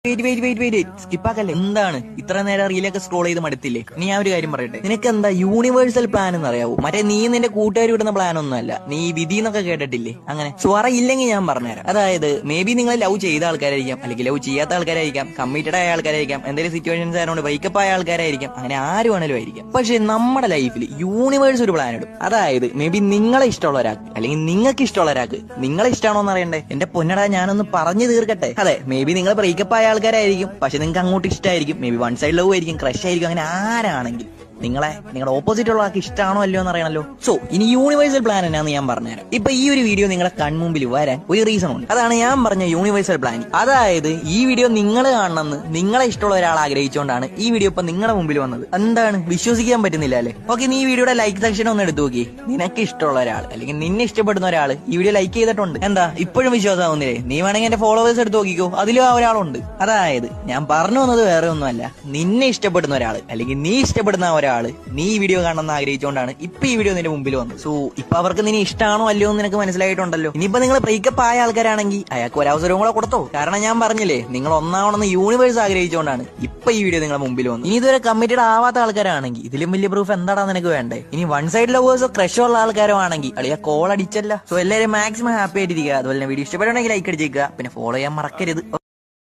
സ്കിപ്പാക്കല്ലേ? എന്താണ് ഇത്ര നേരം റീലൊക്കെ സ്ക്രോൾ ചെയ്ത് മടുത്തില്ലേ? ഇനി ഞാൻ ഒരു കാര്യം പറയട്ടെ, നിനക്ക് എന്താ യൂണിവേഴ്സൽ പ്ലാൻ എന്ന് അറിയാവൂ? മറ്റേ നീ നിന്റെ കൂട്ടുകാർ വിടുന്ന പ്ലാൻ ഒന്നും അല്ല. നീ വിധി എന്നൊക്കെ കേട്ടിട്ടില്ലേ? അങ്ങനെ ഇല്ലെങ്കിൽ ഞാൻ പറഞ്ഞുതരാം. അതായത് മേ ബി നിങ്ങൾ ലവ് ചെയ്ത ആൾക്കാരായിരിക്കാം, അല്ലെങ്കിൽ ലവ് ചെയ്യാത്ത ആൾക്കാരായിരിക്കാം, കമ്മിറ്റഡ് ആയ ആൾക്കാരായിരിക്കാം, എന്തെങ്കിലും സിറ്റുവേഷൻസ് ആയതുകൊണ്ട് ബ്രേക്കപ്പ് ആയ ആൾക്കാരായിരിക്കാം, അങ്ങനെ ആരും ആണെങ്കിലും ആയിരിക്കാം. പക്ഷെ നമ്മുടെ ലൈഫിൽ യൂണിവേഴ്സ് ഒരു പ്ലാൻ ഇടും. അതായത് മേ ബി നിങ്ങളെ ഇഷ്ടമുള്ള ഒരാൾക്ക്, അല്ലെങ്കിൽ നിങ്ങൾക്ക് ഇഷ്ടമുള്ള ഒരാൾക്ക് നിങ്ങളെ ഇഷ്ടമാണോ എന്ന് അറിയണ്ടേ? എന്റെ പൊന്നടാ, ഞാനൊന്ന് പറഞ്ഞു തീർക്കട്ടെ. അതെ, മേ ബി നിങ്ങൾ ബ്രേക്കപ്പ് ആയ ആൾക്കാരായിരിക്കും, പക്ഷെ നിങ്ങൾക്ക് അങ്ങോട്ട് ഇഷ്ടമായിരിക്കും. May be one side love ആയിരിക്കും, ക്രഷ് ആയിരിക്കും. അങ്ങനെ ആരാണെങ്കിൽ നിങ്ങളുടെ ഓപ്പോസിറ്റ് ഉള്ള ആൾക്ക് ഇഷ്ടമാണോ അല്ലയോ എന്ന് അറിയണല്ലോ. സോ ഇനി യൂണിവേഴ്സൽ പ്ലാൻ എന്നാന്ന് ഞാൻ പറഞ്ഞുതരാം. ഇപ്പൊ ഈ ഒരു വീഡിയോ നിങ്ങളുടെ കൺമുമ്പിൽ വരാൻ ഒരു റീസൺ ഉണ്ട്. അതാണ് ഞാൻ പറഞ്ഞ യൂണിവേഴ്സൽ പ്ലാൻ. അതായത് ഈ വീഡിയോ നിങ്ങൾ കാണണമെന്ന് നിങ്ങളെ ഇഷ്ടമുള്ള ഒരാൾ ആഗ്രഹിച്ചുകൊണ്ടാണ് ഈ വീഡിയോ ഇപ്പൊ നിങ്ങളുടെ മുമ്പിൽ വന്നത്. എന്താണ്, വിശ്വസിക്കാൻ പറ്റുന്നില്ല അല്ലേ? ഓക്കെ, നീ ഈ വീഡിയോയുടെ ലൈക്ക് സെക്ഷൻ ഒന്ന് എടുത്തു നോക്കി. നിനക്ക് ഇഷ്ടമുള്ള ഒരാൾ, അല്ലെങ്കിൽ നിന്നെ ഇഷ്ടപ്പെടുന്ന ഒരാൾ ഈ വീഡിയോ ലൈക്ക് ചെയ്തിട്ടുണ്ട്. എന്താ ഇപ്പോഴും വിശ്വാസമാവുന്നില്ലേ? നീ വേണമെങ്കിൽ എന്റെ ഫോളോവേഴ്സ് എടുത്ത് നോക്കിക്കോ, അതിലും ആ ഒരാളുണ്ട്. അതായത് ഞാൻ പറഞ്ഞു വന്നത് വേറെ ഒന്നുമല്ല, നിന്നെ ഇഷ്ടപ്പെടുന്ന ഒരാൾ, അല്ലെങ്കിൽ നീ ഇഷ്ടപ്പെടുന്ന ഒരാൾ നീ ഈ വീഡിയോ കാണണമെന്ന് ആഗ്രഹിച്ചുകൊണ്ടാണ് ഇപ്പൊ ഈ വീഡിയോ നിന്റെ മുമ്പിൽ വന്നത്. സോ ഇപ്പൊ അവർക്ക് നിന്നെ ഇഷ്ടമാണോ അല്ലയോ എന്ന് നിനക്ക് മനസ്സിലായിട്ടുണ്ടല്ലോ. ഇനിയിപ്പോ നിങ്ങൾ ബ്രേക്കപ്പ് ആയ ആൾക്കാരാണെങ്കിൽ അയാൾക്ക് ഒരവസരവും കൂടെ കൊടുത്തോ. കാരണം ഞാൻ പറഞ്ഞില്ലേ, നിങ്ങൾ ഒന്നാവണമെന്ന് യൂണിവേഴ്സ് ആഗ്രഹിച്ചുകൊണ്ടാണ് ഇപ്പൊ ഈ വീഡിയോ നിങ്ങളുടെ മുമ്പിൽ വന്നത്. ഇനി ഇതുവരെ കമ്മിറ്റഡ് ആവാത്ത ആൾക്കാരാണെങ്കിൽ ഇതിലും വലിയ പ്രൂഫ് എന്താടാ നിനക്ക് വേണ്ടേ? ഇനി വൺ സൈഡ് ലവേഴ്സോ ക്രഷോ ഉള്ള ആൾക്കാരോ ആണെങ്കിൽ അളിയ കോൾ അടിച്ചല്ല. സോ എല്ലാവരും മാക്സിമം ഹാപ്പി ആയിട്ടിരിക്കുക. അതുപോലെ വീഡിയോ ഇഷ്ടപ്പെടുകയാണെങ്കിൽ ലൈക്ക് അടിച്ചേക്കുക, പിന്നെ ഫോളോ ചെയ്യാൻ മറക്കരുത്.